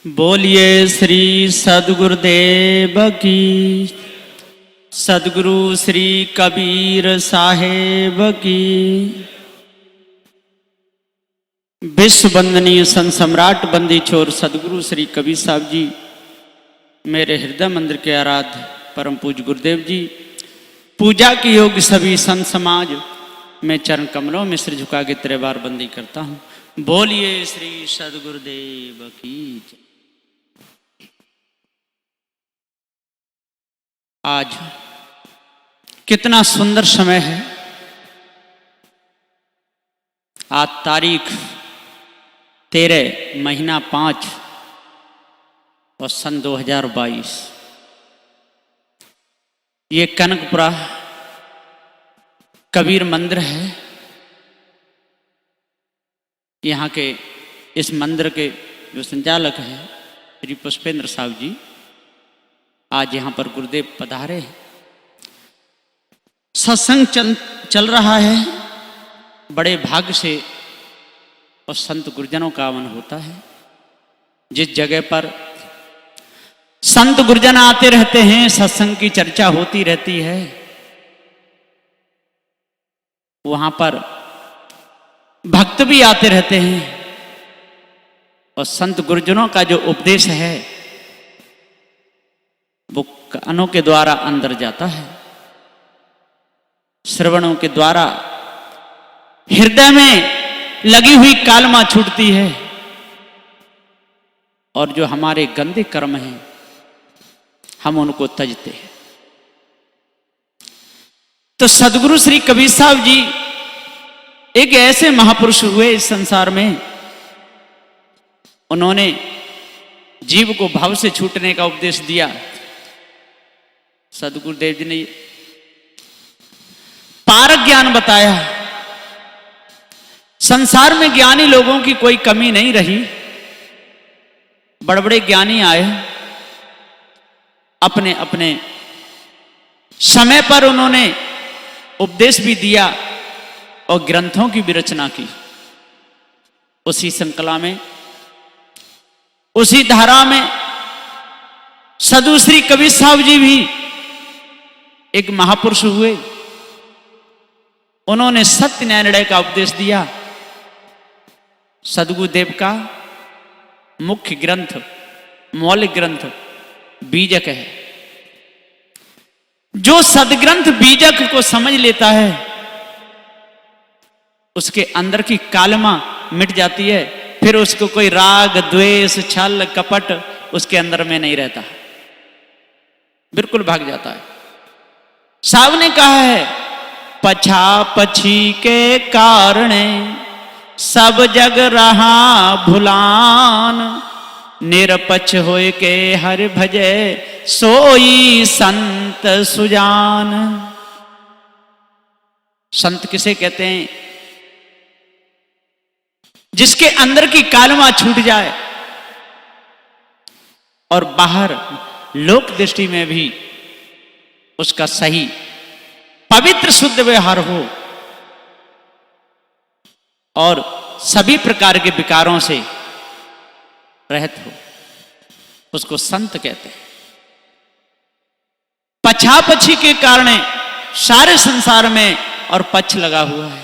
बोलिए श्री सद्गुरुदेव की। सद्गुरु श्री कबीर साहेब की। विश्व वंदनीय संत सम्राट बंदी छोर सद्गुरु श्री कबीर साहब जी, मेरे हृदय मंदिर के आराध्य परम पूज्य गुरुदेव जी, पूजा की योग्य सभी संत समाज, मैं चरण कमलों में सिर झुका के तेरे बार बंदी करता हूँ। बोलिए श्री सद्गुरुदेव की जय। आज कितना सुंदर समय है। आज तारीख 13 महीना 5 और सन 2022। ये कनकपुरा कबीर मंदिर है। यहाँ के इस मंदिर के जो संचालक हैं श्री पुष्पेंद्र साहब जी, आज यहाँ पर गुरुदेव पधारे हैं। सत्संग चल रहा है। बड़े भाग्य से और संत गुरुजनों का आगमन होता है। जिस जगह पर संत गुरुजन आते रहते हैं, सत्संग की चर्चा होती रहती है, वहां पर भक्त भी आते रहते हैं और संत गुरुजनों का जो उपदेश है वो कानों के द्वारा अंदर जाता है, श्रवणों के द्वारा हृदय में लगी हुई कालमा छूटती है और जो हमारे गंदे कर्म हैं हम उनको तजते हैं। तो सद्गुरु श्री कबीर साहब जी एक ऐसे महापुरुष हुए इस संसार में, उन्होंने जीव को भाव से छूटने का उपदेश दिया। सद्गुरुदेव जी ने पारक ज्ञान बताया। संसार में ज्ञानी लोगों की कोई कमी नहीं रही। बड़े बड़े ज्ञानी आए, अपने अपने समय पर उन्होंने उपदेश भी दिया और ग्रंथों की भी रचना की। उसी श्रृंखला में, उसी धारा में सद्गुरु श्री कबीर साहब जी भी एक महापुरुष हुए। उन्होंने सत्य न्याय निर्णय का उपदेश दिया। सद्गुरुदेव का मुख्य ग्रंथ, मौलिक ग्रंथ बीजक है। जो सदग्रंथ बीजक को समझ लेता है उसके अंदर की कालमा मिट जाती है। फिर उसको कोई राग, द्वेष, छल, कपट उसके अंदर में नहीं रहता, बिल्कुल भाग जाता है। साहब ने कहा है, पछा पछी के कारण सब जग रहा भुलान, निरपक्ष होए के हर भजे सोई संत सुजान। संत किसे कहते हैं? जिसके अंदर की कालमा छूट जाए और बाहर लोक दृष्टि में भी उसका सही पवित्र शुद्ध व्यवहार हो और सभी प्रकार के विकारों से रहित हो, उसको संत कहते हैं। पछापछी के कारण सारे संसार में और पक्ष लगा हुआ है।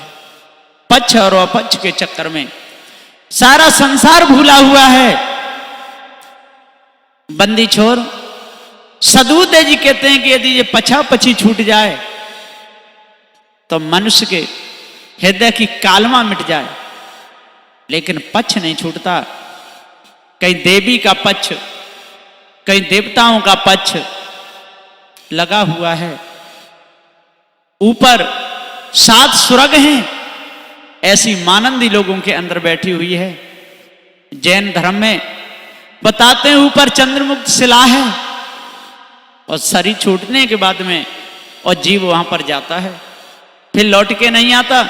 पक्ष और अपक्ष के चक्कर में सारा संसार भूला हुआ है। बंदी छोर सद्गुरुदेव जी कहते हैं कि यदि ये पछापछी छूट जाए तो मनुष्य के हृदय की कालमा मिट जाए, लेकिन पक्ष नहीं छूटता। कहीं देवी का पक्ष, कहीं देवताओं का पक्ष लगा हुआ है। ऊपर 7 सुरग हैं, ऐसी मानंदी लोगों के अंदर बैठी हुई है। जैन धर्म में बताते हैं ऊपर चंद्रमुक्त शिला है और शरीर छूटने के बाद में और जीव वहां पर जाता है, फिर लौट के नहीं आता।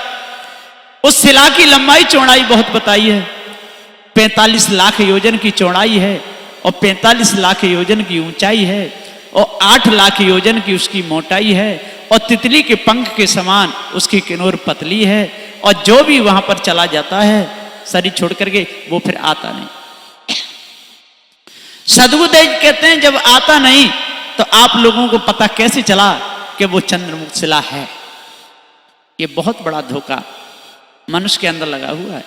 उस शिला की लंबाई चौड़ाई बहुत बताई है। 45 लाख योजन की चौड़ाई है और 45 लाख योजन की ऊंचाई है और 8 लाख योजन की उसकी मोटाई है और तितली के पंख के समान उसकी किनोर पतली है। और जो भी वहां पर चला जाता है शरीर छोड़ करके वो फिर आता नहीं। सदगुरुदेव कहते हैं जब आता नहीं तो आप लोगों को पता कैसे चला कि वो चंद्रमुक्त शिला है। ये बहुत बड़ा धोखा मनुष्य के अंदर लगा हुआ है।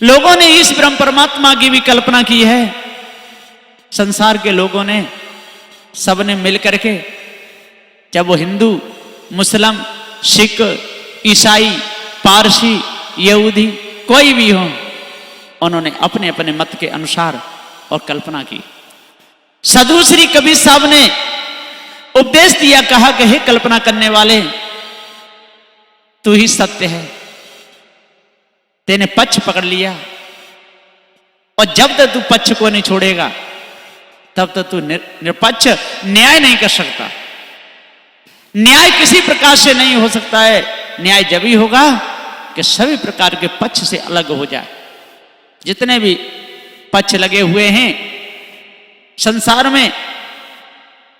लोगों ने इस ब्रह्म परमात्मा की भी कल्पना की है। संसार के लोगों ने सबने मिलकर के, जब वो हिंदू, मुस्लिम, सिख, ईसाई, पारसी, यहूदी कोई भी हो, उन्होंने अपने अपने मत के अनुसार और कल्पना की। सदगुरु श्री कबीर साहब ने उपदेश दिया, कहा कि हे कल्पना करने वाले, तू ही सत्य है। तेने पक्ष पकड़ लिया और जब तक तू पक्ष को नहीं छोड़ेगा तब तक तू निरपक्ष न्याय नहीं कर सकता। न्याय किसी प्रकार से नहीं हो सकता है। न्याय जब ही होगा कि सभी प्रकार के पक्ष से अलग हो जाए। जितने भी पक्ष लगे हुए हैं संसार में,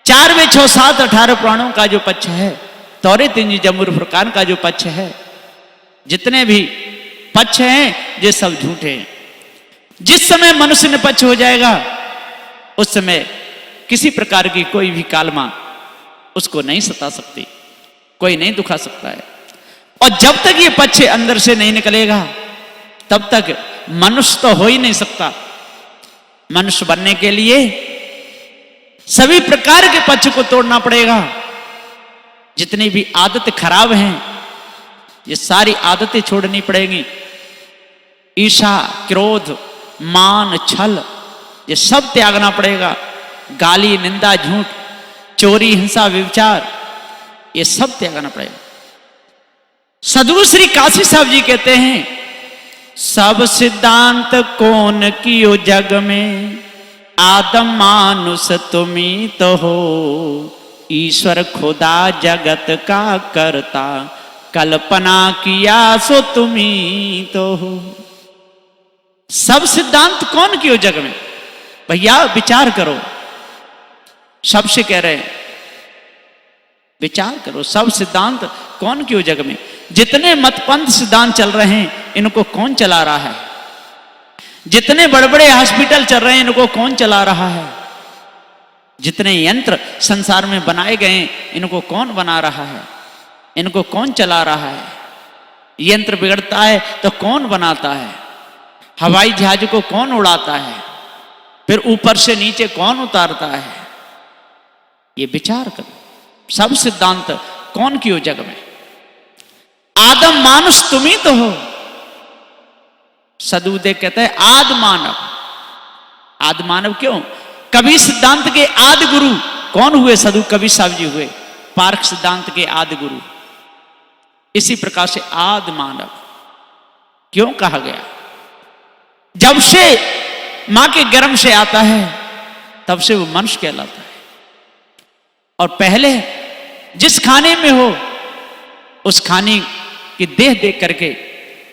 4 वे 6 7 18 पुराणों का जो पक्ष है, तौरेत इंजील जबूर फुरकान का जो पक्ष है, जितने भी पक्ष हैं ये सब झूठे हैं। जिस समय मनुष्य निपक्ष हो जाएगा उस समय किसी प्रकार की कोई भी कालमा उसको नहीं सता सकती, कोई नहीं दुखा सकता है। और जब तक ये पक्ष अंदर से नहीं निकलेगा तब तक मनुष्य तो हो ही नहीं सकता। मनुष्य बनने के लिए सभी प्रकार के पक्ष को तोड़ना पड़ेगा। जितनी भी आदतें खराब हैं ये सारी आदतें छोड़नी पड़ेगी। ईर्ष्या, क्रोध, मान, छल, ये सब त्यागना पड़ेगा। गाली, निंदा, झूठ, चोरी, हिंसा, व्यभिचार, ये सब त्यागना पड़ेगा। सदगुरु श्री काशी साहब जी कहते हैं, सब सिद्धांत कौन कियो जग में, आदम मानुष तुम्ही तो हो, ईश्वर खुदा जगत का करता, कल्पना किया सो तुम्ही तो हो। सब सिद्धांत कौन कियो जग में? भैया विचार करो, सबसे कह रहे हैं विचार करो, सब सिद्धांत कौन क्यों जग में? जितने मतपंथ सिद्धांत चल रहे हैं इनको कौन चला रहा है? जितने बड़े बड़े हॉस्पिटल चल रहे हैं इनको कौन चला रहा है? जितने यंत्र संसार में बनाए गए इनको कौन बना रहा है? इनको कौन चला रहा है? यंत्र बिगड़ता है तो कौन बनाता है? हवाई जहाज को कौन उड़ाता है? फिर ऊपर से नीचे कौन उतारता है? ये विचार करो, सब सिद्धांत कौन कियो जग में? आदम मानुष तुम ही तो हो। सदगुरुदेव कहते हैं आदि मानव। आदि मानव क्यों? कबीर सिद्धांत के आदि गुरु कौन हुए? सदगुरु कबीर साहब जी हुए, पार्क सिद्धांत के आदि गुरु। इसी प्रकार से आदि मानव क्यों कहा गया? जब से मां के गर्भ से आता है तब से वो मनुष्य कहलाता है। और पहले जिस खाने में हो उस खाने की देह देख करके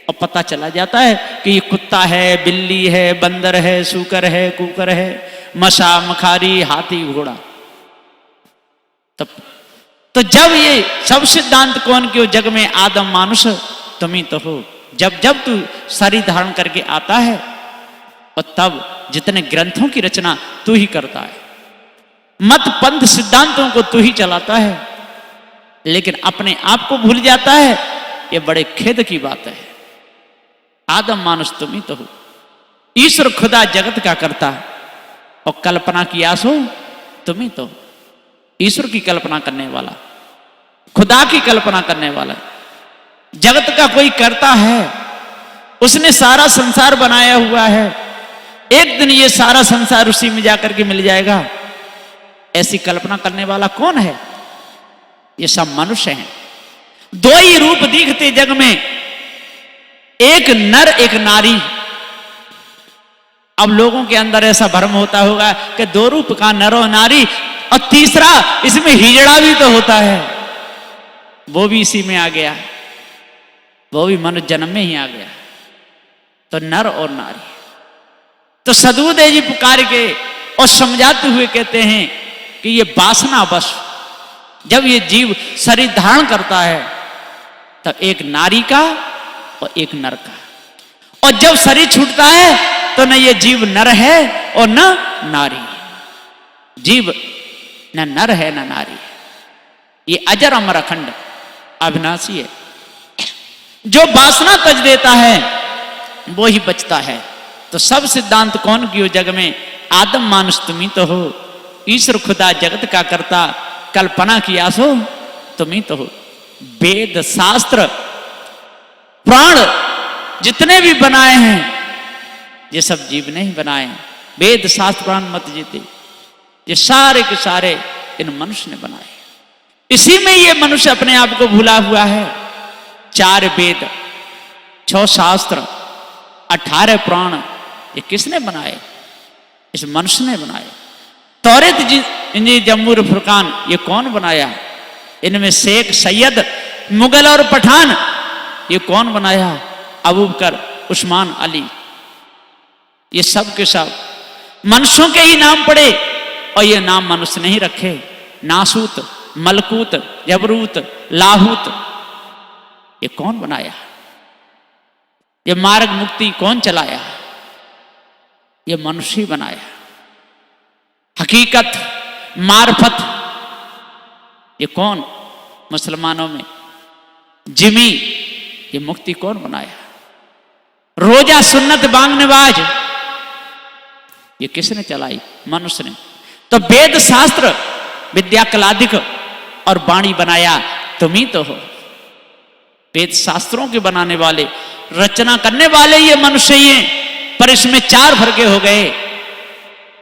और पता चला जाता है कि ये कुत्ता है, बिल्ली है, बंदर है, सूकर है, कुकर है, मशा, मखारी, हाथी, घोड़ा। तब तो जब ये सब सिद्धांत कौन क्यों जग में, आदम मानुष तुम ही तो हो। जब जब तू शरीर धारण करके आता है और तब जितने ग्रंथों की रचना तू ही करता है, मत पंथ सिद्धांतों को तू ही चलाता है, लेकिन अपने आप को भूल जाता है। ये बड़े खेद की बात है। आदम मानुष तुम ही तो हो। ईश्वर खुदा जगत का करता और कल्पना की आस हो तुम ही तो हो। ईश्वर की कल्पना करने वाला, खुदा की कल्पना करने वाला, जगत का कोई करता है, उसने सारा संसार बनाया हुआ है। एक दिन ये सारा संसार उसी में जाकर के मिल जाएगा। ऐसी कल्पना करने वाला कौन है? ये सब मनुष्य हैं। दो ही रूप दिखते जग में, एक नर एक नारी। अब लोगों के अंदर ऐसा भ्रम होता होगा कि दो रूप का नर और नारी, और तीसरा इसमें हिजड़ा भी तो होता है, वो भी इसी में आ गया, वो भी मनुष्य जन्म में ही आ गया। तो नर और नारी। तो सदगुरुदेव जी पुकार के और समझाते हुए कहते हैं कि ये वासना बस, जब ये जीव शरीर धारण करता है तब एक नारी का और एक नर का, और जब शरीर छूटता है तो न ये जीव नर है और न नारी। जीव न नर है न नारी, ये अजर अमर अखंड अविनाशी है। जो वासना तज देता है वो ही बचता है। तो सब सिद्धांत कौन कियो जग में, आदम मानुष तुम्ही तो हो। ईश्वर खुदा जगत का करता, कल्पना किया सो तुम्ही तो हो। वेद शास्त्र प्राण जितने भी बनाए हैं ये सब जीव ने ही बनाए हैं। वेद शास्त्र प्राण मत जीते, ये सारे के सारे इन मनुष्य ने बनाए। इसी में ये मनुष्य अपने आप को भूला हुआ है। 4 वेद, 6 शास्त्र, 18 प्राण, ये किसने बनाए? इस मनुष्य ने बनाए। तौरेत इंजील जम्मूर फुरकान ये कौन बनाया? इनमें शेख सैयद मुगल और पठान ये कौन बनाया? अबू बकर उस्मान अली, ये सब के सब मनुष्यों के ही नाम पड़े और ये नाम मनुष्य नहीं रखे। नासूत, मलकूत, जबरूत, लाहूत, ये कौन बनाया? ये मार्ग मुक्ति कौन चलाया? ये मनुष्य ही बनाया। हकीकत, मार्फत, ये कौन? मुसलमानों में जिमी, ये मुक्ति कौन बनाया? रोजा सुन्नत बांग नवाज, ये किसने चलाई? मनुष्य ने। तो वेद शास्त्र विद्या कलादिक और वाणी बनाया तुम ही तो हो। वेद शास्त्रों के बनाने वाले, रचना करने वाले ये मनुष्य ही हैं। पर इसमें 4 फर्के हो गए।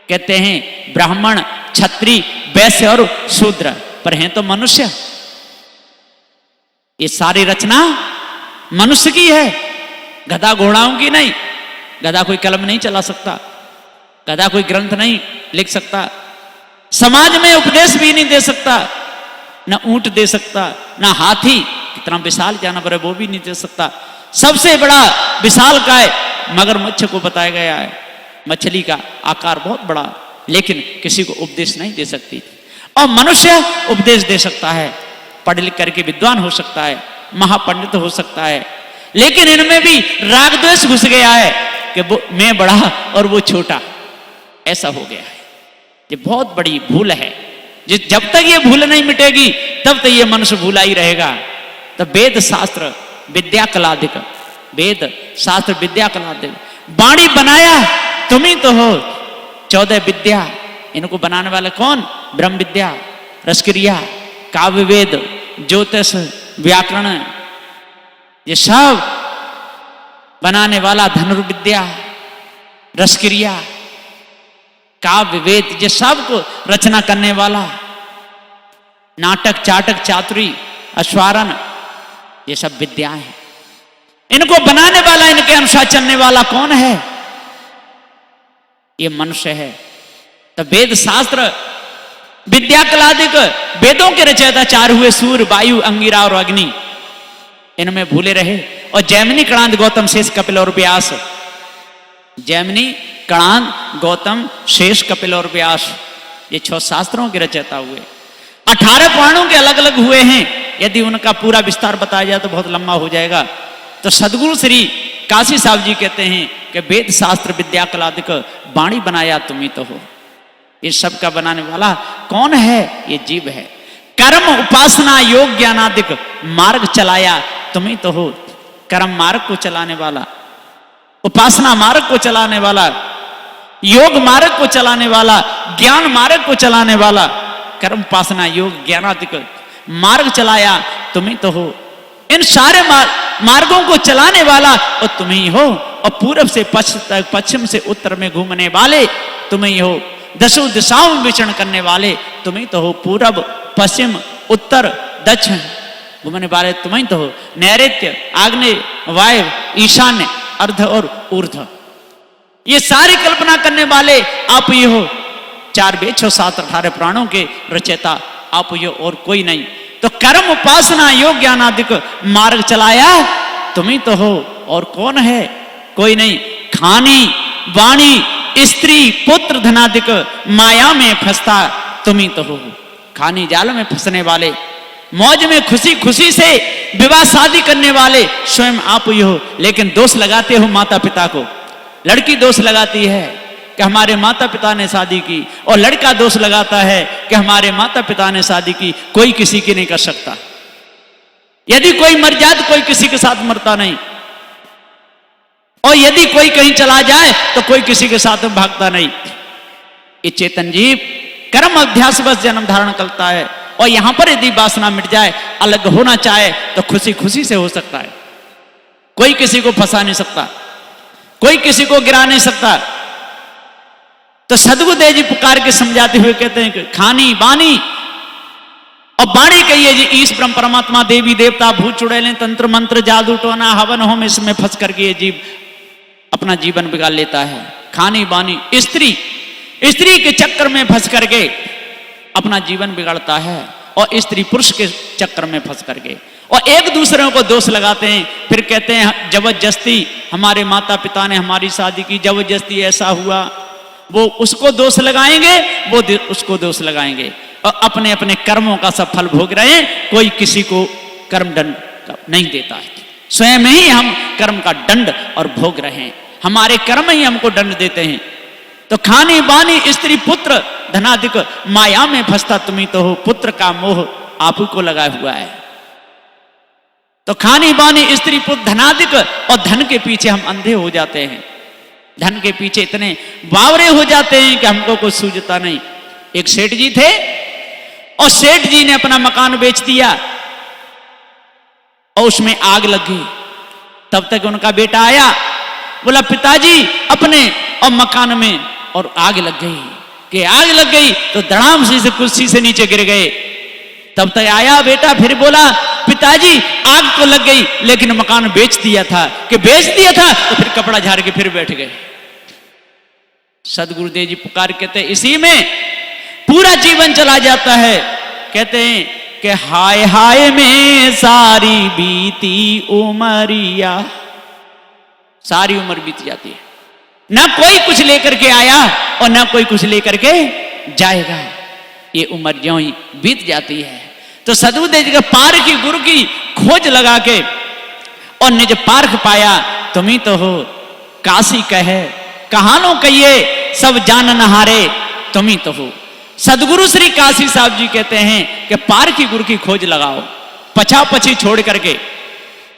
कहते हैं ब्राह्मण, क्षत्रिय, वैश्य और शूद्र, पर हैं तो मनुष्य। ये सारी रचना मनुष्य की है, गधा घोड़ाओं की नहीं। गधा कोई कलम नहीं चला सकता, गधा कोई ग्रंथ नहीं लिख सकता, समाज में उपदेश भी नहीं दे सकता, न ऊंट दे सकता, न हाथी, कितना विशाल जानवर है वो भी नहीं दे सकता। सबसे बड़ा विशाल काय मगरमच्छ को बताया गया है। मछली का आकार बहुत बड़ा, लेकिन किसी को उपदेश नहीं दे सकती। और मनुष्य उपदेश दे सकता है, पढ़ लिख करके विद्वान हो सकता है, महापंडित हो सकता है, लेकिन इनमें भी राग द्वेष घुस गया है कि वो मैं बड़ा और वो छोटा, ऐसा हो गया है। ये बहुत बड़ी भूल है। जब तक ये भूल नहीं मिटेगी तब तक ये मनुष्य भूला ही रहेगा। तो वेद शास्त्र विद्या कलादिक, वेद शास्त्र विद्या कलादिक, वाणी बनाया तुम ही तो हो। 14 विद्या, इनको बनाने वाले कौन? ब्रह्म विद्या, रसक्रिया, काव्य वेद, ज्योतिष, व्याकरण, ये सब बनाने वाला धनुर्विद्या, रसक्रिया, काव्य वेद, ये सब को रचना करने वाला, नाटक, चाटक, चातुरी, अश्वारण, ये सब विद्याएं हैं। इनको बनाने वाला, इनके अनुसार चलने वाला कौन है? ये मनुष्य है। तो वेद शास्त्र विद्या कलादिक, वेदों के रचयिता 4 हुए, सूर्य, वायु, अंगिरा और अग्नि। इनमें भूले रहे। और जैमिनी, कणाद, गौतम, शेष, कपिल और व्यास। जैमिनी, कणाद, गौतम, शेष, कपिल और व्यास, ये 6 शास्त्रों के रचयिता हुए। 18 पुराणों के अलग अलग हुए हैं। यदि उनका पूरा विस्तार बताया जाए तो बहुत लंबा हो जाएगा। तो सदगुरु श्री काशी साहब जी कहते हैं कि वेद शास्त्र विद्या कलादिक वाणी बनाया तुम ही तो हो। ये सब का बनाने वाला कौन है? ये जीव है। कर्म, उपासना, योग, ज्ञानादिक मार्ग चलाया तुम ही तो हो। कर्म मार्ग को चलाने वाला, उपासना मार्ग को चलाने वाला, योग मार्ग को चलाने वाला, ज्ञान मार्ग को चलाने वाला, कर्म, उपासना, योग, ज्ञानादिक मार्ग चलाया तुम ही तो हो। इन सारे मार्गों को चलाने वाला और तुम ही हो। और पूरब से पश्चिम तक, पश्चिम से उत्तर में घूमने वाले तुम ही हो। 10 दिशाओं में विचरण करने वाले तुम ही तो हो। पूरब, पश्चिम, उत्तर, दक्षिण घूमने वाले तुम ही तो हो। नैऋत्य, आग्नेय, वायव्य, ईशान्य, अर्ध और ऊर्ध्व, ये सारी कल्पना करने वाले आप ही हो। 4 वेद, 6 शास्त्र, 18 पुराणों के रचयिता आप ही हो और कोई नहीं। तो कर्म, उपासना, योग, ज्ञानादिक मार्ग चलाया तुम ही तो हो और कौन है? कोई नहीं। खानी, वाणी, स्त्री, पुत्र, धनादिक माया में फंसता तुम ही तो हो। खानी जाल में फंसने वाले, मौज में खुशी खुशी से विवाह शादी करने वाले स्वयं आप ही हो। लेकिन दोष लगाते हो माता पिता को। लड़की दोष लगाती है कि हमारे माता पिता ने शादी की, और लड़का दोष लगाता है कि हमारे माता पिता ने शादी की, कोई किसी की नहीं कर सकता। यदि कोई मर जाए तो कोई किसी के साथ मरता नहीं, और यदि कोई कहीं चला जाए तो कोई किसी के साथ भागता नहीं। ये चेतन जीव कर्म अभ्यास बस जन्म धारण करता है, और यहां पर यदि वासना मिट जाए, अलग होना चाहे तो खुशी खुशी से हो सकता है। कोई किसी को फंसा नहीं सकता, कोई किसी को गिरा नहीं सकता। तो सदगुरुदेव जी पुकार के समझाते हुए कहते हैं कि खानी बानी, और बाणी कहिए जी ईश ब्रह्म परमात्मा देवी देवता भूत चुड़ैलें तंत्र मंत्र जादू टोना हवन होम, इसमें फंस करके ये जीव अपना जीवन बिगाड़ लेता है। खानी बानी स्त्री, स्त्री के चक्कर में फंस करके अपना जीवन बिगाड़ता है, और स्त्री पुरुष के चक्कर में फंस करके, और एक दूसरे को दोष लगाते हैं। फिर कहते हैं जबरदस्ती हमारे माता पिता ने हमारी शादी की, जबरदस्ती ऐसा हुआ, वो उसको दोष लगाएंगे, वो उसको दोष लगाएंगे, और अपने अपने कर्मों का सब फल भोग रहे हैं। कोई किसी को कर्म दंड नहीं देता है, स्वयं ही हम कर्म का दंड और भोग रहे हैं, हमारे कर्म ही हमको दंड देते हैं। तो खानी बानी स्त्री पुत्र धनाधिक, माया में फंसता तुम्ही तो हो, पुत्र का मोह आप को लगा हुआ है। तो खानी बानी स्त्री पुत्र धनाधिक, और धन के पीछे हम अंधे हो जाते हैं, धन के पीछे इतने बावरे हो जाते हैं कि हमको कुछ सूझता नहीं। एक सेठ जी थे, और सेठ जी ने अपना मकान बेच दिया, और उसमें आग लग गई। तब तक उनका बेटा आया, बोला पिताजी अपने और मकान में और आग लग गई, कि आग लग गई तो धड़ाम से कुर्सी से नीचे गिर गए। तब तक आया बेटा, फिर बोला पिताजी आग तो लग गई लेकिन मकान बेच दिया था, कि बेच दिया था, तो फिर कपड़ा झाड़ के फिर बैठ गए। सदगुरुदेव जी पुकार कहते इसी में पूरा जीवन चला जाता है। कहते हैं कि हाय हाय में सारी बीती उमरिया, सारी उम्र बीत जाती है, ना कोई कुछ लेकर के आया और ना कोई कुछ लेकर के जाएगा, ये उम्र ज्यों ही बीत जाती है। तो सदगुरुदेव जी का पार की गुरु की खोज लगा के और निज पार्ख पाया, तुम ही तो हो काशी कहे कहानों कहिए सब जान नहारे, तुम ही तो हो। सदगुरु श्री काशी साहब जी कहते हैं कि पार की गुरु की खोज लगाओ, पछा पछी छोड़ करके,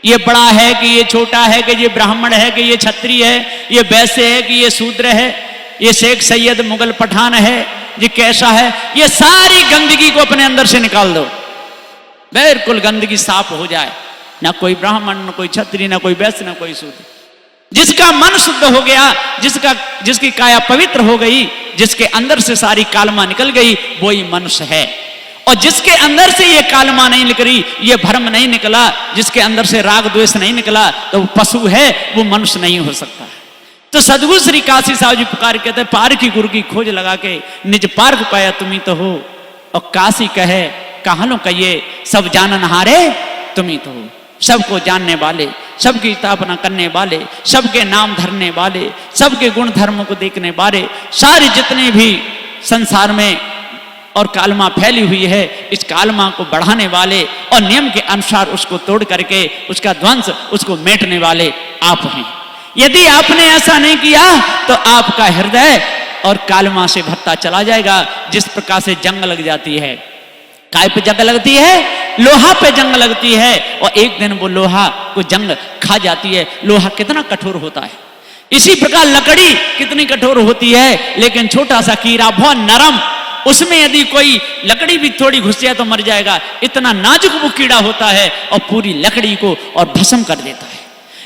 ये बड़ा है कि ये छोटा है, कि ये ब्राह्मण है कि ये क्षत्रिय है, ये वैश्य है कि ये शूद्र है, ये शेख सैयद मुगल पठान है, ये कैसा है, ये सारी गंदगी को अपने अंदर से निकाल दो, बिल्कुल गंदगी साफ हो जाए। ना कोई ब्राह्मण, ना कोई क्षत्रिय, ना कोई वैश्य, ना कोई शूद्र। जिसका मन शुद्ध हो गया, जिसकी काया पवित्र हो गई, जिसके अंदर से सारी कालमा निकल गई, वो ही मनुष्य है। और जिसके अंदर से ये कालमा नहीं निकली, ये भ्रम नहीं निकला, जिसके अंदर से राग द्वेष नहीं निकला, तो वो पशु है, वो मनुष्य नहीं हो सकता। तो सदगुरु श्री काशी साहब जी पुकार कहते हैं पार की गुरु की खोज लगा के निज पार को पाया तुम ही तो हो, और काशी कहे कहानों कहिए सब जानन हारे, तुम ही तो हो। सबको जानने वाले, सबकी स्थापना करने वाले, सबके नाम धरने वाले, सबके गुण धर्म को देखने वाले, सारे जितने भी संसार में और कालमा फैली हुई है, इस कालमा को बढ़ाने वाले और नियम के अनुसार उसको तोड़ करके उसका ध्वंस, उसको मेटने वाले आप हैं। यदि आपने ऐसा नहीं किया तो आपका हृदय और कालमा से भरता चला जाएगा। जिस प्रकार से जंग लग जाती है, काय पे जंग लगती है, लोहा पे जंग लगती है, और एक दिन वो लोहा को जंग खा जाती है। लोहा कितना कठोर होता है, इसी प्रकार लकड़ी कितनी कठोर होती है, लेकिन छोटा सा कीड़ा बहुत नरम, उसमें यदि कोई लकड़ी भी थोड़ी घुस जाए तो मर जाएगा। इतना नाजुक वो कीड़ा होता है और पूरी लकड़ी को और भस्म कर देता है।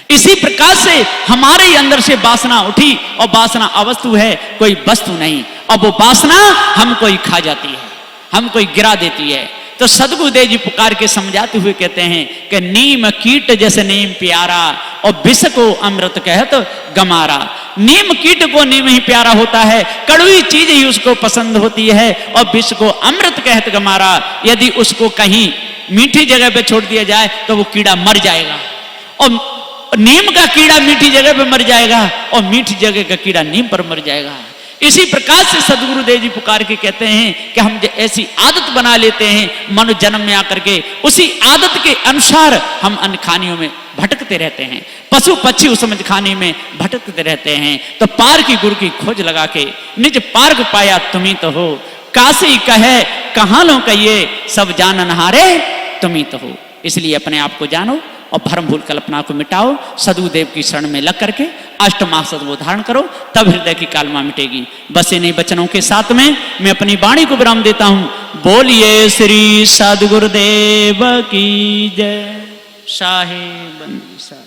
इसी प्रकार से हमारे अंदर से वासना उठी, और वासना अवस्तु है, कोई वस्तु नहीं, और वो वासना हमको ही खा जाती है, हमको ही गिरा देती है। तो सदगुरुदेव जी पुकार के समझाते हुए कहते हैं कि नीम कीट जैसे नीम प्यारा, और विष को अमृत कहत गमारा। नीम कीट को नीम ही प्यारा होता है, कड़वी चीज ही उसको पसंद होती है, और विष को अमृत कहत गमारा। यदि उसको कहीं मीठी जगह पे छोड़ दिया जाए तो वो कीड़ा मर जाएगा, और नीम का कीड़ा मीठी जगह पे मर जाएगा, और मीठी जगह का कीड़ा नीम पर मर जाएगा। इसी प्रकार से सदगुरुदेव जी पुकार के कहते हैं कि हम ऐसी आदत बना लेते हैं मनुष्य जन्म में आकर के, उसी आदत के अनुसार हम अन्य खानियों में भटकते रहते हैं, पशु पक्षी उस समझ खाने में भटकते रहते हैं। तो पार की गुरु की खोज लगा के निज पार्क पाया तुम्ही तो हो, काशी कहे कहाँ लो कहिए सब जानन हारे तुम्ही तो हो। इसलिए अपने आप को जानो और भ्रम भूल कल्पना को मिटाओ, सदगुरुदेव की शरण में लग करके अष्टमासद वो धारण करो, तब हृदय की कालमा मिटेगी। बस इन्हीं वचनों के साथ में मैं अपनी वाणी को विराम देता हूं। बोलिए श्री सदगुरुदेव की जय। साहेब बंदी साहेब।